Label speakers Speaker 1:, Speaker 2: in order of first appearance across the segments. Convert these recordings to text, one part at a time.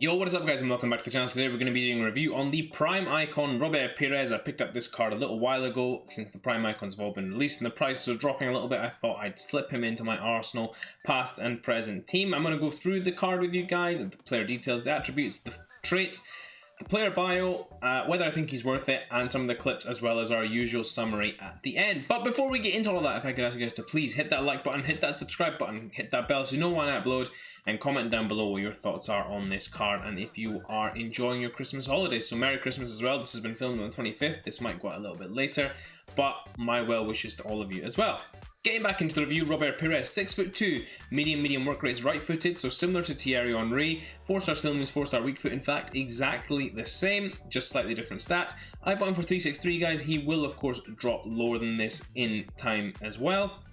Speaker 1: Yo, what is up guys and welcome back to the channel. Today we're going to be doing a review on the Prime Icon Robert Pires. I picked up this card a little while ago since the Prime Icons have all been released and the price was dropping a little bit. I thought I'd slip him into my Arsenal past and present team. I'm going to go through the card with you guys, the player details, the attributes, the traits, the player bio, whether I think he's worth it, and some of the clips, as well as our usual summary at the end. But before we get into all of that, if I could ask you guys to please hit that like button, hit that subscribe button, hit that bell so you know when I upload, and comment down below what your thoughts are on this card and if you are enjoying your Christmas holidays. So Merry Christmas as well. This has been filmed on the 25th. This might go out a little bit later, but my well wishes to all of you as well. Getting back into the review, Robert Pires, 6'2", medium work rates, right-footed, so similar to Thierry Henry. 4-star skill moves, 4-star weak foot, in fact, exactly the same, just slightly different stats. I bought him for 363, guys. He will, of course, drop lower than this in time as well.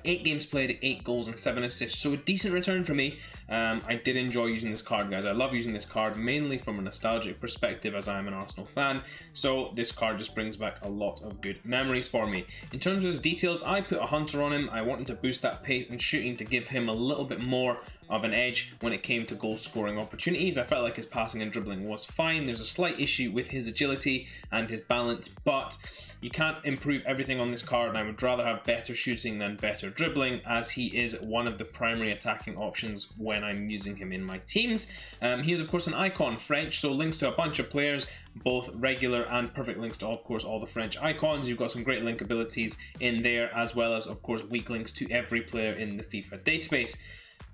Speaker 1: 8 games played, 8 goals and 7 assists, so a decent return for me. I did enjoy using this card, guys. I love using this card mainly from a nostalgic perspective, as I am an Arsenal fan, so this card just brings back a lot of good memories for me. In terms of his details, I put a hunter on him. I wanted to boost that pace and shooting to give him a little bit more of an edge when it came to goal scoring opportunities. I felt like his passing and dribbling was fine. There's a slight issue with his agility and his balance, but you can't improve everything on this card, and I would rather have better shooting than better dribbling, as he is one of the primary attacking options when I'm using him in my teams. He is of course an icon, French, so links to a bunch of players, both regular and perfect links to of course all the French icons. You've got some great link abilities in there, as well as of course weak links to every player in the FIFA database.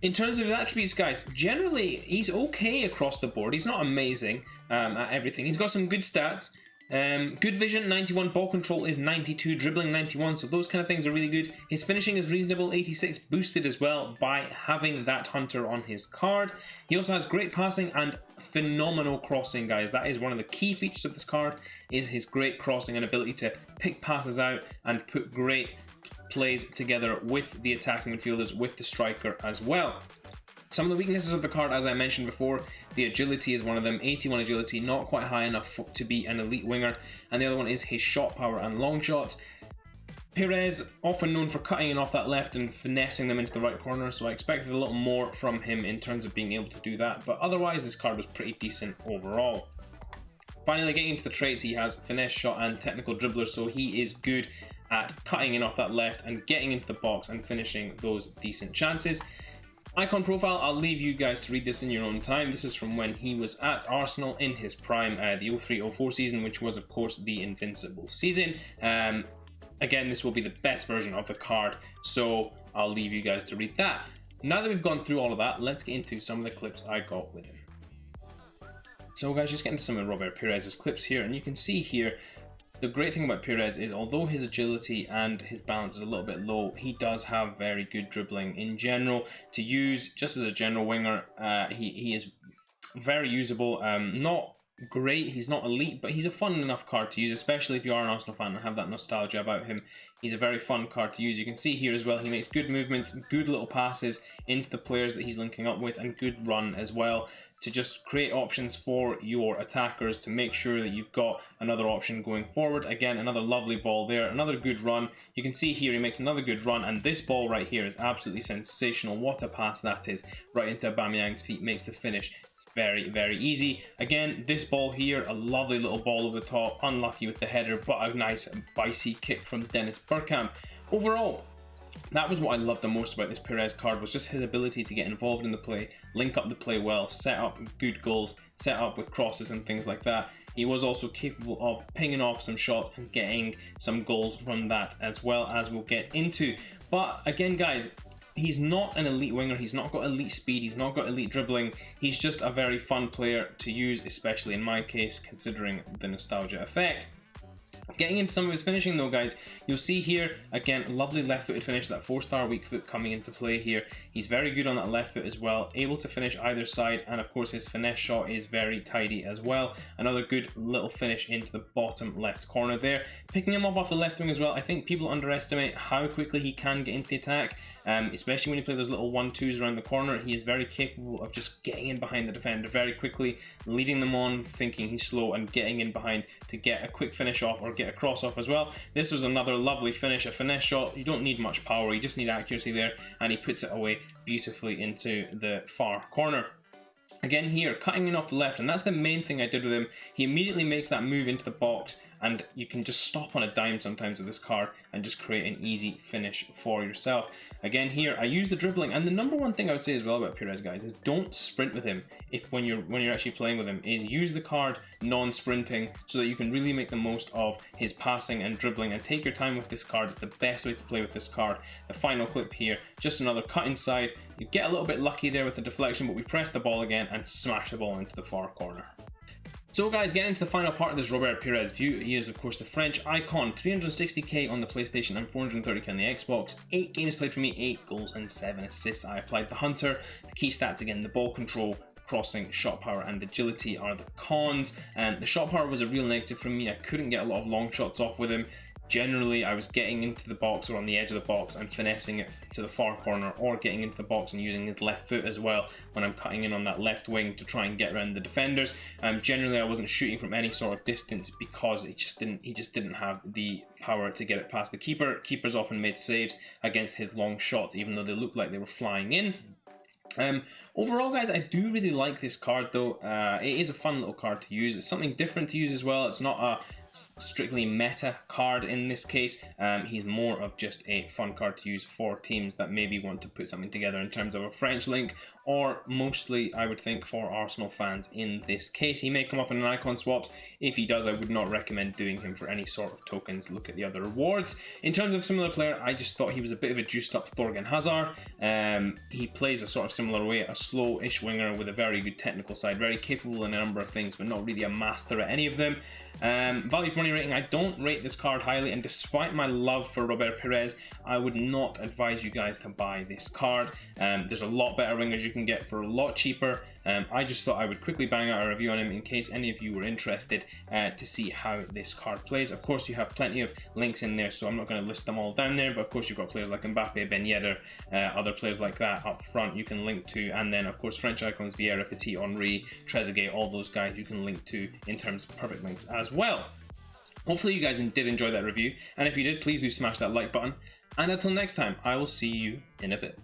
Speaker 1: In terms of his attributes, guys, generally he's okay across the board. He's not amazing at everything. He's got some good stats. Good vision, 91. Ball control is 92. Dribbling, 91. So those kind of things are really good. His finishing is reasonable, 86. Boosted as well by having that hunter on his card. He also has great passing and phenomenal crossing, guys. That is one of the key features of this card, is his great crossing and ability to pick passes out and put great plays together with the attacking midfielders, with the striker as well. Some of the weaknesses of the card, as I mentioned before, the agility is one of them. 81 agility, not quite high enough to be an elite winger. And the other one is his shot power and long shots. Pires, often known for cutting in off that left and finessing them into the right corner, so I expected a little more from him in terms of being able to do that. But otherwise, this card was pretty decent overall. Finally, getting into the traits, he has finesse, shot and technical dribbler, so he is good at cutting in off that left and getting into the box and finishing those decent chances. Icon profile, I'll leave you guys to read this in your own time. This is from when he was at Arsenal in his prime, the 03-04 season, which was of course the invincible season. Again, this will be the best version of the card, so I'll leave you guys to read that. Now that we've gone through all of that, let's get into some of the clips I got with him. So guys, just getting to some of Robert Pires' clips here, and you can see here, the great thing about Pires is, although his agility and his balance is a little bit low, he does have very good dribbling in general to use. Just as a general winger, he is very usable. Not great, he's not elite, but he's a fun enough card to use, especially if you are an Arsenal fan and have that nostalgia about him. He's a very fun card to use. You can see here as well, he makes good movements, good little passes into the players that he's linking up with, and good run as well, to just create options for your attackers to make sure that you've got another option going forward. Again, another lovely ball there, another good run. You can see here he makes another good run, and this ball right here is absolutely sensational. What a pass that is, right into Aubameyang's feet, makes the finish very, very easy. Again, this ball here, a lovely little ball over the top, unlucky with the header, but a nice bicey kick from Dennis Bergkamp. Overall, that was what I loved the most about this Pires card, was just his ability to get involved in the play, link up the play well, set up good goals, set up with crosses and things like that. He was also capable of pinging off some shots and getting some goals from that, as well, as we'll get into. But again, guys, he's not an elite winger, he's not got elite speed, he's not got elite dribbling, he's just a very fun player to use, especially in my case, considering the nostalgia effect. Getting into some of his finishing though, guys, you'll see here, again, lovely left-footed finish, that 4-star weak foot coming into play here. He's very good on that left foot as well, able to finish either side, and of course his finesse shot is very tidy as well. Another good little finish into the bottom left corner there. Picking him up off the left wing as well, I think people underestimate how quickly he can get into the attack, especially when you play those little 1-2s around the corner. He is very capable of just getting in behind the defender very quickly, leading them on, thinking he's slow, and getting in behind to get a quick finish off or get a cross off as well. This was another lovely finish, a finesse shot. You don't need much power, you just need accuracy there, and he puts it away beautifully into the far corner. Again here, cutting in off the left, and that's the main thing I did with him. He immediately makes that move into the box, and you can just stop on a dime sometimes with this card and just create an easy finish for yourself. Again here, I use the dribbling, and the number one thing I would say as well about Pires, guys, is don't sprint with him. When you're actually playing with him, is use the card non-sprinting so that you can really make the most of his passing and dribbling, and take your time with this card. It's the best way to play with this card. The final clip here, just another cut inside. You get a little bit lucky there with the deflection, but we press the ball again and smash the ball into the far corner. So guys, getting into the final part of this Robert Pires view, he is of course the French icon. 360k on the PlayStation and 430k on the Xbox. 8 games played for me, 8 goals and 7 assists. I applied the Hunter. The key stats again, the ball control, crossing, shot power and agility are the cons. And the shot power was a real negative for me. I couldn't get a lot of long shots off with him. Generally, I was getting into the box or on the edge of the box and finessing it to the far corner, or getting into the box and using his left foot as well when I'm cutting in on that left wing to try and get around the defenders. Generally, I wasn't shooting from any sort of distance because he just didn't have the power to get it past the keeper. Keepers often made saves against his long shots, even though they looked like they were flying in. Overall, guys, I do really like this card though. It is a fun little card to use. It's something different to use as well. It's not a strictly meta card in this case. He's more of just a fun card to use for teams that maybe want to put something together in terms of a French link, or mostly I would think for Arsenal fans in this case. He may come up in an icon swaps. If he does, I would not recommend doing him for any sort of tokens. Look at the other rewards. In terms of similar player, I just thought he was a bit of a juiced up Thorgan Hazard. He plays a sort of similar way, a slow-ish winger with a very good technical side, very capable in a number of things, but not really a master at any of them. Value for money rating, I don't rate this card highly, and despite my love for Robert Pires, I would not advise you guys to buy this card. There's a lot better wingers you can get for a lot cheaper. I just thought I would quickly bang out a review on him in case any of you were interested to see how this card plays. Of course, you have plenty of links in there, so I'm not going to list them all down there, but of course you've got players like Mbappe, Ben Yedder, other players like that up front you can link to, and then of course French icons, Vieira, Petit, Henry, Trezeguet, all those guys you can link to in terms of perfect links as well. Hopefully you guys did enjoy that review, and if you did, please do smash that like button, and until next time, I will see you in a bit.